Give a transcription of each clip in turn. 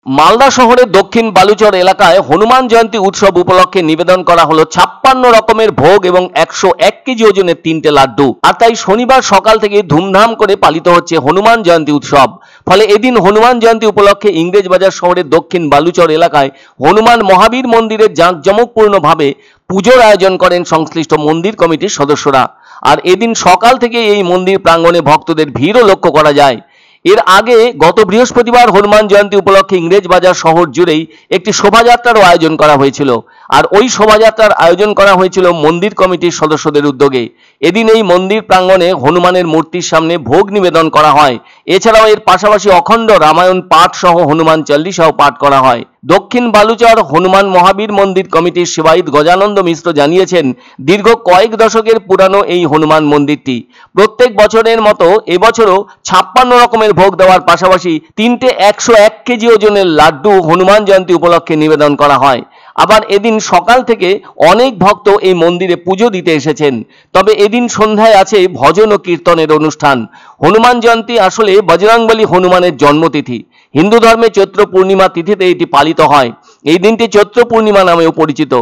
মালদা শহরের দক্ষিণ বালুচর এলাকায় হনুমান জয়ন্তী উৎসব উপলক্ষে নিবেদন করা হলো 56 রকমের ভোগ এবং 101 কেজি ওজনের 3টে লাড্ডু। আর তাই শনিবার সকাল থেকে ধুমধাম করে পালিত হচ্ছে হনুমান জয়ন্তী উৎসব। ফলে এদিন হনুমান জয়ন্তী উপলক্ষে ইংরেজবাজার শহরের দক্ষিণ বালুচর এলাকায় হনুমান মহাবীর মন্দিরে জাঁকজমকপূর্ণভাবে পুজোর আয়োজন করেন সংশ্লিষ্ট মন্দির কমিটির সদস্যরা। আর এদিন সকাল থেকে এই মন্দির প্রাঙ্গণে ভক্তদের ভিড়ও লক্ষ্য করা যায়। এর আগে গত বৃহস্পতিবার হনুমান জয়ন্তী উপলক্ষে ইংরেজবাজার শহর জুড়েই একটি শোভাযাত্রারও আয়োজন করা হয়েছিল। আর ওই শোভাযাত্রার আয়োজন করা হয়েছিল মন্দির কমিটির সদস্যদের উদ্যোগে। এদিন এই মন্দির প্রাঙ্গণে হনুমানের মূর্তির সামনে ভোগ নিবেদন করা হয়। এছাড়াও এর পাশাপাশি অখণ্ড রামায়ণ পাঠ সহ হনুমান চল্লিশাও পাঠ করা হয়। দক্ষিণ বালুচর হনুমান মহাবীর মন্দির কমিটির সেবায়িত গজানন্দ মিশ্র জানিয়েছেন, দীর্ঘ কয়েক দশকের পুরানো এই হনুমান মন্দিরটি প্রত্যেক বছরের মতো এবছরও 56 রকমের ভোগ দেওয়ার পাশাপাশি 3টে 101 কেজি ওজনের লাড্ডু হনুমান জয়ন্তী উপলক্ষে নিবেদন করা হয়। আবার এদিন সকাল থেকে অনেক ভক্ত এই মন্দিরে পুজো দিতে এসেছেন। তবে এদিন সন্ধ্যায় আছে ভজন ও কীর্তনের অনুষ্ঠান। হনুমান জয়ন্তী আসলে বজরংবলী হনুমানের জন্মতিথি। হিন্দু ধর্মে চৈত্র পূর্ণিমা তিথিতে এটি পালিত হয়। এই দিনটি চৈত্র পূর্ণিমা নামেও পরিচিত।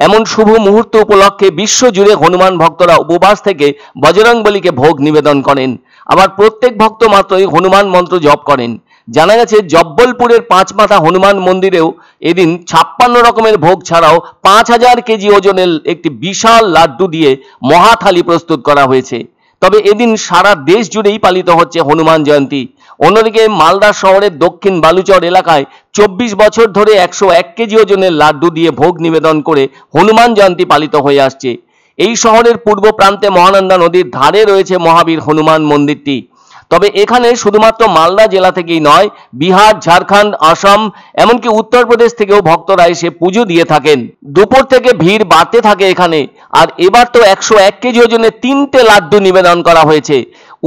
এমন শুভ মুহূর্ত উপলক্ষে বিশ্বজুড়ে হনুমান ভক্তরা উপবাস থেকে বজরংবলীকে ভোগ নিবেদন করেন। আবার প্রত্যেক ভক্ত মাত্রই হনুমান মন্ত্র জপ করেন। জানা গেছে জব্বলপুরের পাঁচমাথা হনুমান মন্দিরেও এদিন 56 রকমের ভোগ ছাড়াও 5000 কেজি ওজনের একটি বিশাল লাড্ডু দিয়ে মহাথালি প্রস্তুত করা হয়েছে। তবে এদিন সারা দেশ জুড়েই পালিত হচ্ছে হনুমান জয়ন্তী। অন্যদিকে মালদা শহরের দক্ষিণ বালুচর এলাকায় 24 বছর ধরে 101 কেজি ওজনের লাড্ডু দিয়ে ভোগ নিবেদন করে হনুমান জয়ন্তী পালিত হয়ে আসছে। এই শহরের পূর্ব প্রান্তে মহানন্দা নদীর ধারে রয়েছে মহাবীর হনুমান মন্দিরটি। তবে এখানে শুধুমাত্র মালদা জেলা থেকেই নয়, বিহার, ঝাড়খণ্ড, আসাম এমনকি উত্তরপ্রদেশ থেকেও ভক্তরা এসে পুজো দিয়ে থাকেন। দুপুর থেকে ভিড় বাড়তে থাকে এখানে। আর এবার তো 101 কেজি ওজনের 3টে লাড্ডু নিবেদন করা হয়েছে।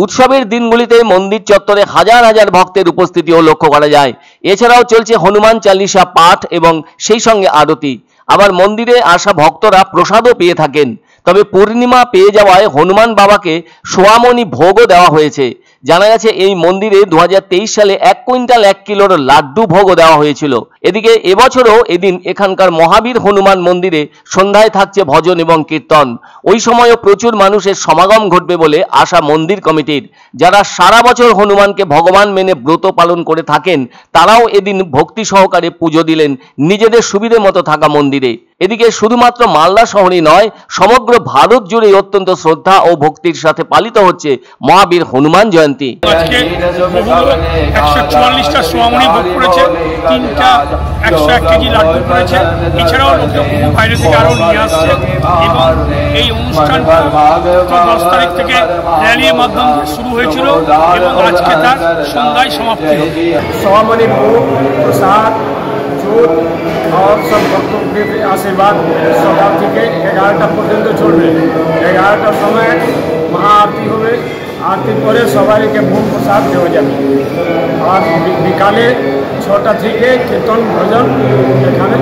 উৎসবের দিনগুলিতে মন্দির চত্বরে হাজার হাজার ভক্তের উপস্থিতিও লক্ষ্য করা যায়। এছাড়াও চলছে হনুমান চালিসা পাঠ এবং সেই সঙ্গে আরতি। আবার মন্দিরে আসা ভক্তরা প্রসাদও পেয়ে থাকেন। তবে পূর্ণিমা পেয়ে যাওয়ায় হনুমান বাবাকে সোয়ামণি ভোগও দেওয়া হয়েছে। জানা গেছে এই মন্দিরে 2023 সালে 1 কুইন্টাল 1 কিলোর লাড্ডু ভোগও দেওয়া হয়েছিল। এদিকে এবছরও এদিন এখানকার মহাবীর হনুমান মন্দিরে সন্ধ্যায় থাকছে ভজন এবং কীর্তন। ওই সময়ও প্রচুর মানুষের সমাগম ঘটবে বলে আশা মন্দির কমিটির। যারা সারা বছর হনুমানকে ভগবান মেনে ব্রত পালন করে থাকেন তারাও এদিন ভক্তি সহকারে পুজো দিলেন নিজেদের সুবিধে মতো থাকা মন্দিরে। এদিকে শুধুমাত্র মালদা শহরই নয়, সমগ্র ভারত জুড়ে অত্যন্ত শ্রদ্ধা ও ভক্তির সাথে পালিত হচ্ছে মহাবীর হনুমান জয়ন্তী। আজকে 144টা সোয়ামণি ভোগ করেছে, 3টা 101 কেজি লাড্ডু করেছে। এছাড়াও লোকজন বাইরে থেকে আরো নিয়ে আসছে এবং এই অনুষ্ঠানটা 10 তারিখ থেকে র্যালির মাধ্যমে শুরু হয়েছিল এবং আজকে তার সন্ধ্যায় সমাপ্তি হবে। সোয়ামণি ভোগ, প্রসাদ, জোট और सब भक्तों के आशीर्वाद सकाल থেকে 11টা পর্যন্ত চলবে। 11টার সময় মহাআরতি হবে। আরতির পরে সবাইকে ভোগ প্রসাদ দেওয়া যাবে। আর বিকালে 6টা থেকে কীর্তন ভজন এখানে।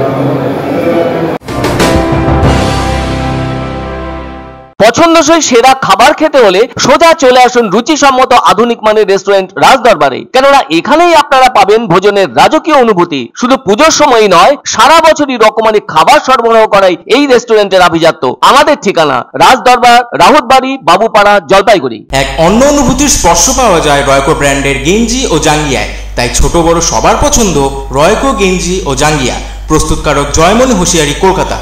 পছন্দসই সেরা খাবার খেতে হলে সোজা চলে আসুন রুচিসম্মত আধুনিক মানের রেস্টুরেন্ট রাজদরবারে। কেননা এখানেই আপনারা পাবেন ভোজনের রাজকীয় অনুভূতি। শুধু পুজোর সময়ই নয়, সারা বছরই রকমারি খাবার সরবরাহ করাই এই রেস্টুরেন্টের আভিজাত্য। আমাদের ঠিকানা রাজদরবার, রাহুতবাড়ি, বাবুপাড়া, জলপাইগুড়ি। এক অন্য অনুভূতির স্পর্শ পাওয়া যায় রয়কো ব্র্যান্ডের গেঞ্জি ও জাঙ্গিয়ায়। তাই ছোট বড় সবার পছন্দ রয়কো গেঞ্জি ও জাঙ্গিয়া। প্রস্তুতকারক জয়মনি হোশিয়ারি, কলকাতা।